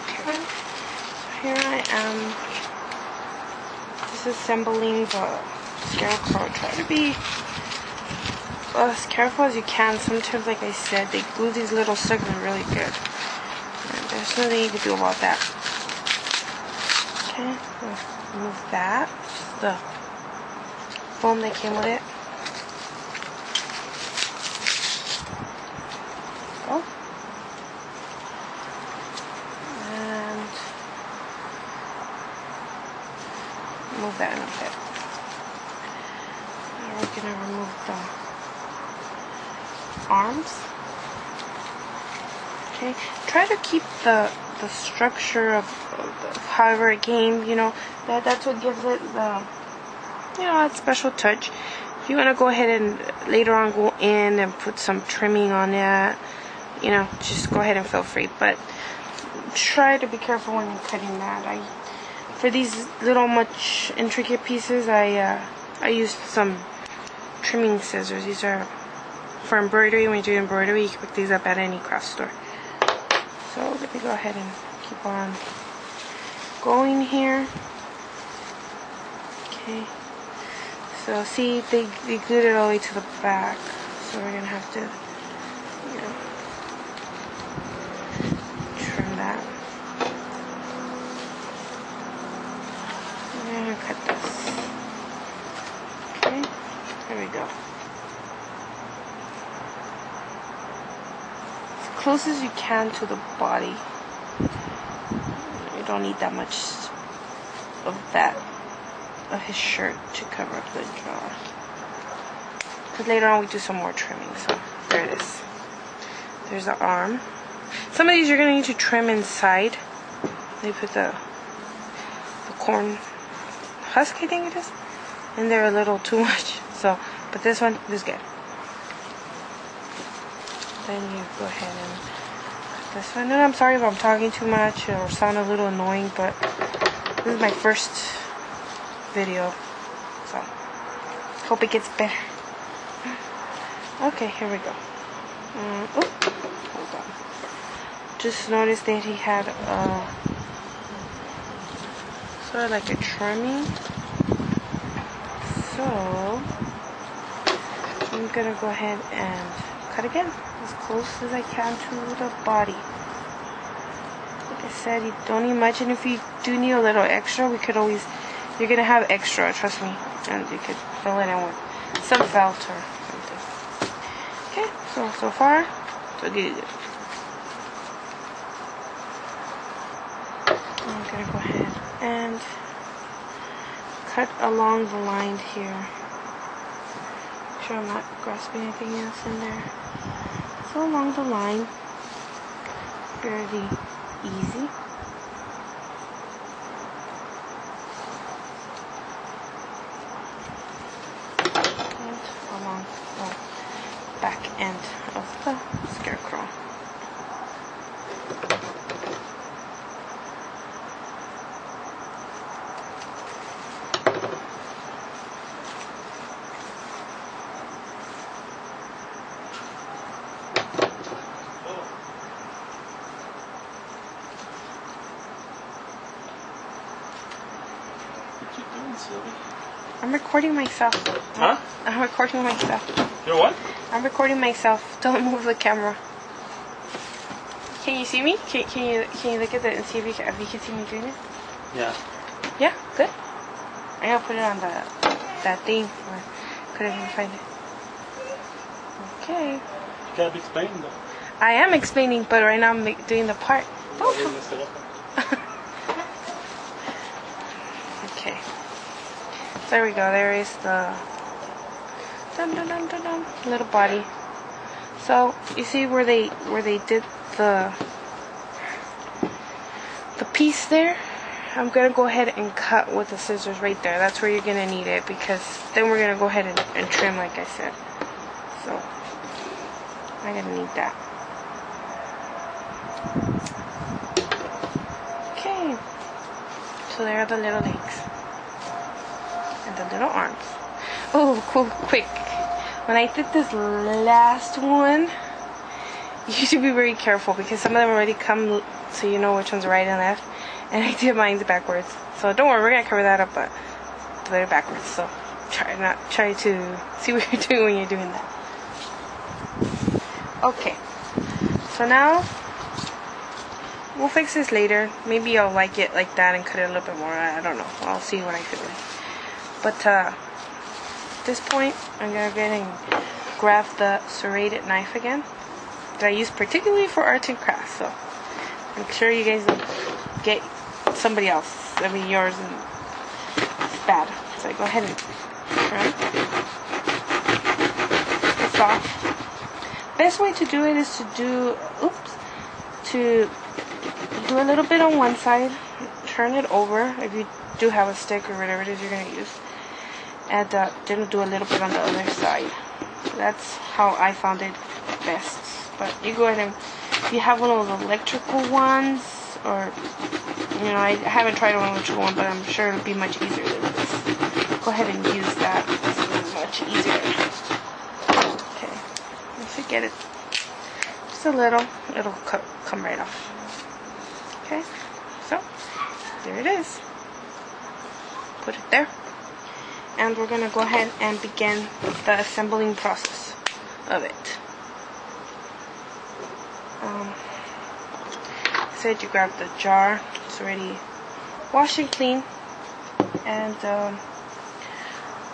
Okay. Here I am disassembling the Scarecrow. Try to be as careful as you can. Sometimes, like I said, they glue these little suckers really good. And there's nothing you can do about that. Okay, remove that. Just the foam that came with it. Oh. And remove that in a bit. Now we're gonna remove the arms. Okay, try to keep the structure of however it came, you know, that's what gives it the, you know, that special touch. If you want to go ahead and later on go in and put some trimming on that, you know, just go ahead and feel free, but try to be careful when you're cutting that. For these little much intricate pieces, I used some trimming scissors. These are for embroidery. When you do embroidery, you can pick these up at any craft store. So let me go ahead and keep on going here. Okay. So see, they glued it all the way to the back. So we're gonna have to, you know, trim that. I'm gonna cut this. Okay. There we go. Close as you can to the body. You don't need that much of that, of his shirt, to cover up the jaw. Because later on we do some more trimming. So there it is. There's the arm. Some of these you're going to need to trim inside. They put the corn husk, I think it is, and they're a little too much. So, but this one is good. Then you go ahead and cut this one. And I'm sorry if I'm talking too much or sound a little annoying, but this is my first video, so hope it gets better. Okay, here we go. Oh, hold on. Just noticed that he had sort of like a trimming. So I'm gonna go ahead and cut again, as close as I can to the body. Like I said, you don't need much, and if you do need a little extra, we could always, you're gonna have extra, trust me, and you could fill it in with some felt or something. Okay, so far, so good. I'm gonna go ahead and cut along the line here. Make sure I'm not grasping anything else in there. So along the line, fairly easy. And along the back end of the Scarecrow. I'm recording myself. Huh? I'm recording myself. You're what? I'm recording myself. Don't move the camera. Can you see me? Can you look at it and see if you can see me doing it? Yeah. Yeah, good. I gotta put it on that thing, or couldn't even find it. Okay. You gotta be explaining though. I am explaining, but right now I'm doing the part. Okay. There we go. There is the little body. So you see where they did the piece there? I'm gonna go ahead and cut with the scissors right there. That's where you're gonna need it, because then we're gonna go ahead and trim, like I said. So I'm gonna need that. Okay. So there are the little legs and the little arms. Oh, cool! Quick. When I did this last one, you should be very careful because some of them already come so you know which one's right and left. And I did mine backwards. So don't worry, we're gonna cover that up, but do it backwards. So try to see what you're doing when you're doing that. Okay. So now we'll fix this later. Maybe I'll like it like that and cut it a little bit more. I don't know. I'll see what I feel like. But at this point, I'm gonna go ahead and grab the serrated knife again that I use particularly for arts and crafts. So I'm sure you guys will get somebody else. I mean, yours and it's bad. So I go ahead and trim this off. Best way to do it is to do a little bit on one side, turn it over if you do have a stick or whatever it is you're going to use, and then do a little bit on the other side. That's how I found it best. But you go ahead and, if you have one of those electrical ones, or you know, I haven't tried one electrical one, but I'm sure it'll be much easier than this. Go ahead and use that. It's much easier. Okay, if you get it just a little, it'll come right off. Okay, so there it is. Put it there. And we're going to go ahead and begin the assembling process of it. I said you grab the jar. It's already washed and clean. And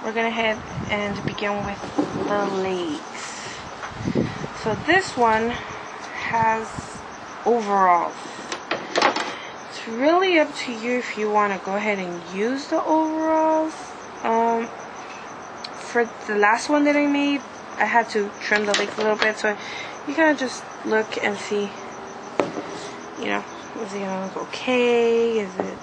we're going to head and begin with the legs. So this one has overalls. It's really up to you if you want to go ahead and use the overalls. For the last one that I made, I had to trim the legs a little bit, so you kind of just look and see, you know, is it gonna look okay? Is it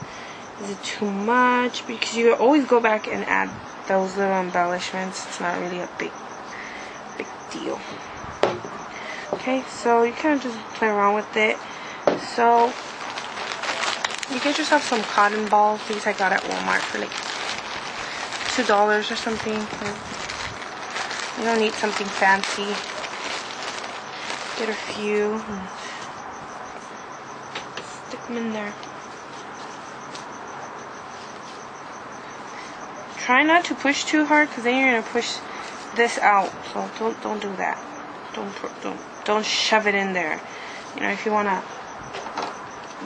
too much? Because you always go back and add those little embellishments. It's not really a big deal. Okay, so you kind of just play around with it. So you get yourself some cotton balls. These I got at Walmart for like $2 or something. You don't need something fancy. Get a few and stick them in there. Try not to push too hard, because then you're gonna push this out. So don't do that. Don't shove it in there. You know, if you wanna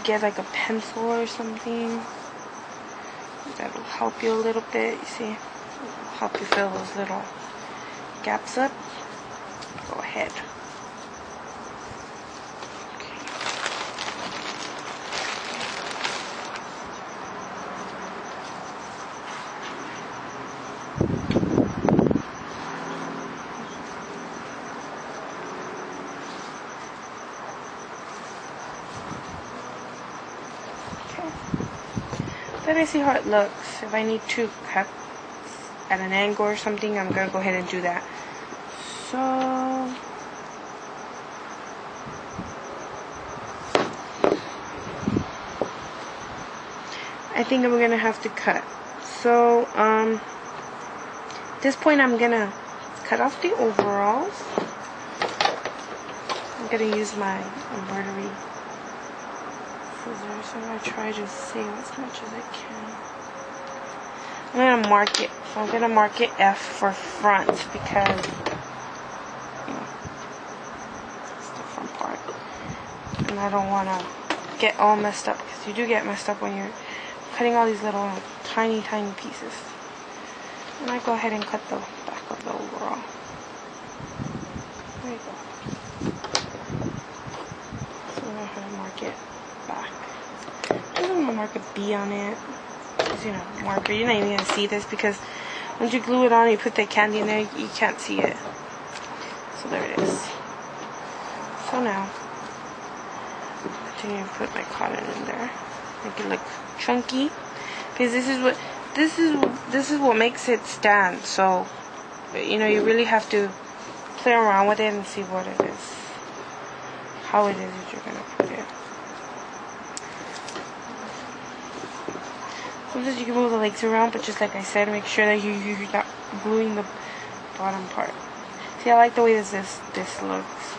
get like a pencil or something, that'll help you a little bit. You see, it'll help you fill those little gaps up. Go ahead. Let me see how it looks. If I need to cut at an angle or something, I'm gonna go ahead and do that. So I think I'm gonna have to cut. So at this point I'm gonna cut off the overalls. I'm gonna use my embroidery scissors. I'm gonna try to save as much as I can. I'm gonna mark it. So I'm gonna mark it F for front, because you know, it's the front part, and I don't want to get all messed up, because you do get messed up when you're cutting all these little tiny pieces. And I go ahead and cut the back of the overall. There you go. So I'm gonna mark it back. I'm gonna mark a B on it. Because, you know, marker, you're not even gonna see this, because once you glue it on and you put the candy in there, you can't see it. So there it is. So now I continue to put my cotton in there, make it look chunky, because this is what makes it stand. So you know, you really have to play around with it and see what it is, how it is that you're gonna put it. Sometimes you can move the legs around, but just like I said, make sure that you're not gluing the bottom part. See, I like the way this looks.